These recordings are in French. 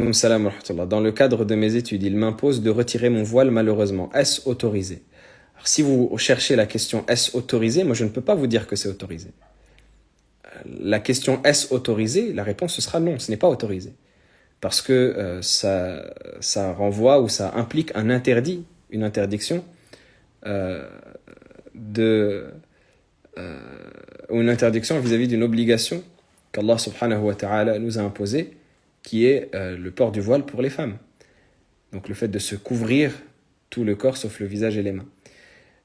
Alaykoum salam wa rahmatullah. Dans le cadre de mes études, il m'impose de retirer mon voile malheureusement. Est-ce autorisé? Alors, si vous cherchez la question est-ce autorisé, moi je ne peux pas vous dire que c'est autorisé. La question est-ce autorisé? La réponse ce sera non, ce n'est pas autorisé. Parce que ça renvoie ou ça implique un interdit, une interdiction ou une interdiction vis-à-vis d'une obligation qu'Allah subhanahu wa ta'ala nous a imposée, qui est le port du voile pour les femmes. Donc le fait de se couvrir tout le corps sauf le visage et les mains.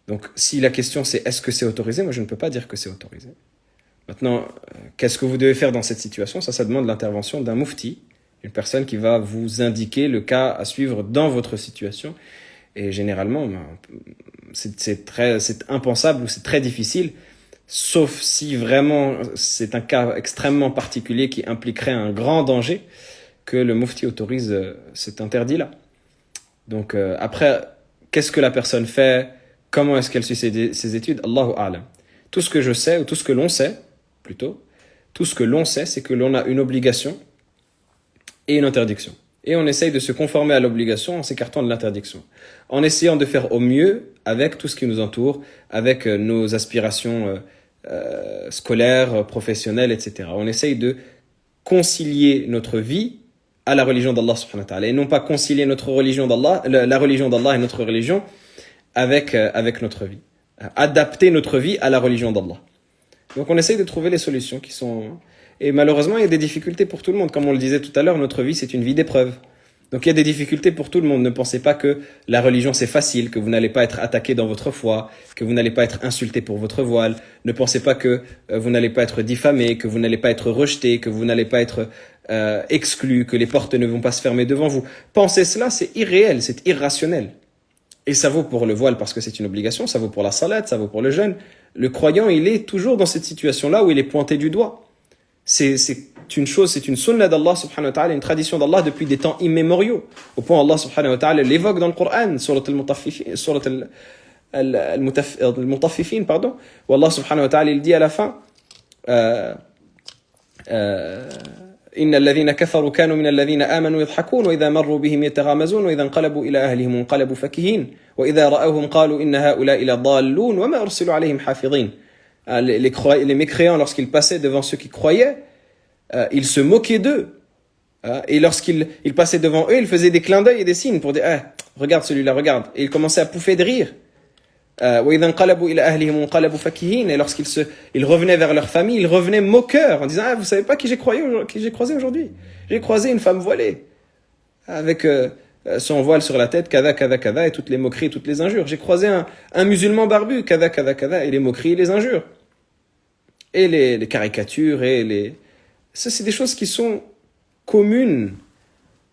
Donc si la question c'est est-ce que c'est autorisé, moi je ne peux pas dire que c'est autorisé. Maintenant, qu'est-ce que vous devez faire dans cette situation? Ça demande l'intervention d'un mufti, une personne qui va vous indiquer le cas à suivre dans votre situation. Et généralement, c'est impensable ou c'est très difficile, sauf si vraiment c'est un cas extrêmement particulier qui impliquerait un grand danger, que le mufti autorise cet interdit-là. Donc après, qu'est-ce que la personne fait? Comment est-ce qu'elle suit ses études? Allahu a'lam. Tout ce que je sais, ou tout ce que l'on sait, plutôt, tout ce que l'on sait, c'est que l'on a une obligation et une interdiction. Et on essaye de se conformer à l'obligation en s'écartant de l'interdiction. En essayant de faire au mieux avec tout ce qui nous entoure, avec nos aspirations scolaires, professionnelles, etc. On essaye de concilier notre vie à la religion d'Allah subhanahu wa ta'ala. Et non pas concilier notre religion d'Allah, la religion d'Allah et notre religion avec notre vie. Adapter notre vie à la religion d'Allah. Donc on essaye de trouver les solutions qui sont... Et malheureusement, il y a des difficultés pour tout le monde. Comme on le disait tout à l'heure, notre vie, c'est une vie d'épreuve. Donc il y a des difficultés pour tout le monde. Ne pensez pas que la religion, c'est facile, que vous n'allez pas être attaqué dans votre foi, que vous n'allez pas être insulté pour votre voile. Ne pensez pas que vous n'allez pas être diffamé, que vous n'allez pas être rejeté, que vous n'allez pas être exclu, que les portes ne vont pas se fermer devant vous. Pensez cela, c'est irréel, c'est irrationnel. Et ça vaut pour le voile parce que c'est une obligation, ça vaut pour la salat, ça vaut pour le jeûne. Le croyant, il est toujours dans cette situation-là où il est pointé du doigt. C'est une chose, c'est une sunna d'Allah subhanahu wa ta'ala, une tradition d'Allah depuis des temps immémoriaux. Au point Allah subhanahu wa ta'ala l'évoque dans le Coran, surat al-Mutaffifin, pardon, où Allah subhanahu wa ta'ala il dit à la fin إن الذين كفروا كانوا من الذين آمنوا يضحكون وإذا مروا بهم يتغامزون وإذا انقلبوا إلى أهلهم انقلبوا فكهين وإذا رأوهم قالوا إن هؤلاء لضالون وما أرسلوا عليهم حافظين. Les mécréants, lorsqu'ils passaient devant ceux qui croyaient, ils se moquaient d'eux. Et lorsqu'ils passaient devant eux, ils faisaient des clins d'œil et des signes pour dire regarde celui-là, regarde. Et ils commençaient à pouffer de rire. Et lorsqu'ils revenaient vers leur famille, ils revenaient moqueurs en disant vous savez pas qui j'ai croisé aujourd'hui? J'ai croisé une femme voilée avec son voile sur la tête, kada kada kada, et toutes les moqueries, toutes les injures. J'ai croisé un musulman barbu, kada kada kada, et les moqueries et les injures. Et les caricatures ça c'est des choses qui sont communes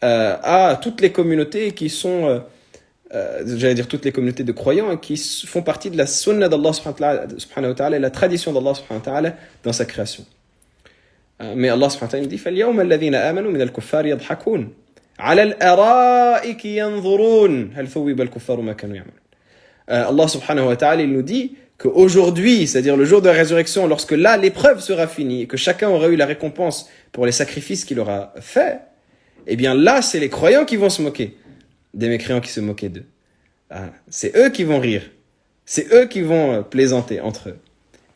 à toutes les communautés qui sont toutes les communautés de croyants et qui font partie de la sunna d'Allah subhanahu wa ta'ala et la tradition d'Allah subhanahu wa ta'ala dans sa création. Mais Allah subhanahu wa ta'ala dit فَالْيَوْمَ الَّذِينَ آمَنُوا مِنَ الْكُفَّارِ يَضْحَكُونَ عَلَى الْأَرَائِكِ يَنْظُرُونَ هَلْ ثُوِّبَ الْكُفَّارُ مَا كَانُوا يَعْمَلُونَ. Allah subhanahu wa ta'ala il nous dit qu'aujourd'hui, c'est-à-dire le jour de la résurrection, lorsque là l'épreuve sera finie et que chacun aura eu la récompense pour les sacrifices qu'il aura fait, eh bien là c'est les croyants qui vont se moquer des mécréants qui se moquaient d'eux. C'est eux qui vont rire. C'est eux qui vont plaisanter entre eux.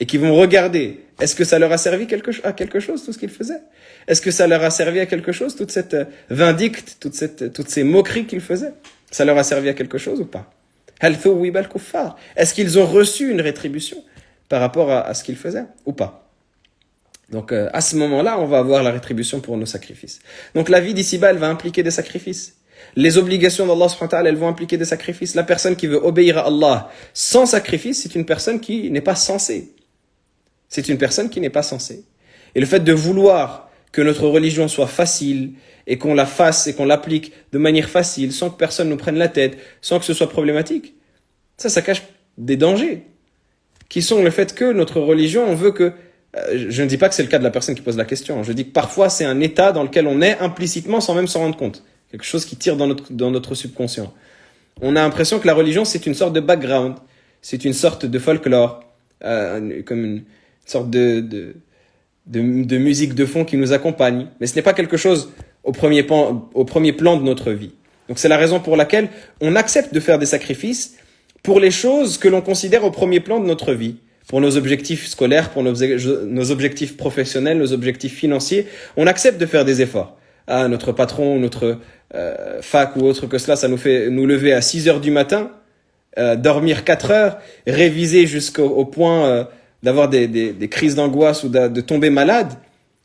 Et qui vont regarder. Est-ce que ça leur a servi à quelque chose, tout ce qu'ils faisaient? Est-ce que ça leur a servi à quelque chose, toute cette vindicte, toutes ces moqueries qu'ils faisaient? Ça leur a servi à quelque chose ou pas? Est-ce qu'ils ont reçu une rétribution par rapport à ce qu'ils faisaient ou pas? Donc à ce moment-là, on va avoir la rétribution pour nos sacrifices. Donc la vie d'ici-bas, elle va impliquer des sacrifices. Les obligations d'Allah subhanahu wa ta'ala, elles vont impliquer des sacrifices. La personne qui veut obéir à Allah sans sacrifice, c'est une personne qui n'est pas censée. C'est une personne qui n'est pas censée. Et le fait de vouloir que notre religion soit facile et qu'on la fasse et qu'on l'applique de manière facile, sans que personne nous prenne la tête, sans que ce soit problématique, ça cache des dangers qui sont le fait que notre religion, on veut que... je ne dis pas que c'est le cas de la personne qui pose la question. Je dis que parfois c'est un état dans lequel on est implicitement sans même s'en rendre compte. Quelque chose qui tire dans notre subconscient. On a l'impression que la religion, c'est une sorte de background. C'est une sorte de folklore. Comme une sorte de musique de fond qui nous accompagne. Mais ce n'est pas quelque chose au premier plan de notre vie. Donc c'est la raison pour laquelle on accepte de faire des sacrifices pour les choses que l'on considère au premier plan de notre vie. Pour nos objectifs scolaires, pour nos objectifs professionnels, nos objectifs financiers, on accepte de faire des efforts. Ah, notre patron, notre fac ou autre que cela, ça nous fait nous lever à 6 heures du matin, dormir 4 heures, réviser jusqu'au point d'avoir des crises d'angoisse ou de tomber malade,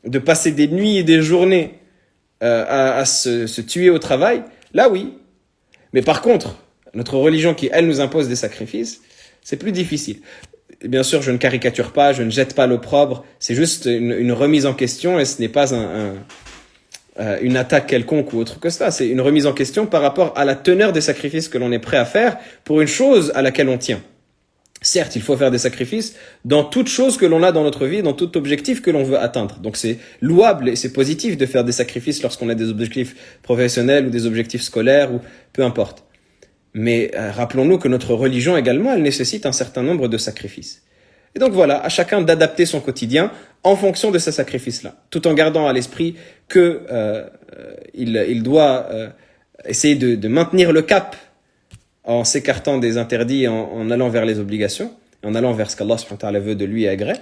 de passer des nuits et des journées à se tuer au travail. Là, oui. Mais par contre, notre religion qui, elle, nous impose des sacrifices, c'est plus difficile. Bien sûr, je ne caricature pas, je ne jette pas l'opprobre, c'est juste une remise en question et ce n'est pas une attaque quelconque ou autre que cela. C'est une remise en question par rapport à la teneur des sacrifices que l'on est prêt à faire pour une chose à laquelle on tient. Certes, il faut faire des sacrifices dans toute chose que l'on a dans notre vie, dans tout objectif que l'on veut atteindre. Donc c'est louable et c'est positif de faire des sacrifices lorsqu'on a des objectifs professionnels ou des objectifs scolaires ou peu importe. Mais rappelons-nous que notre religion également, elle nécessite un certain nombre de sacrifices. Et donc voilà, à chacun d'adapter son quotidien en fonction de ces sacrifices-là, tout en gardant à l'esprit que il doit essayer de maintenir le cap en s'écartant des interdits, en allant vers les obligations, en allant vers ce qu'Allah subhanahu wa ta'ala veut de lui à gré,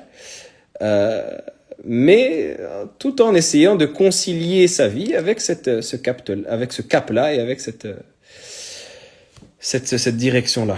mais tout en essayant de concilier sa vie avec ce cap-là et avec cette direction-là.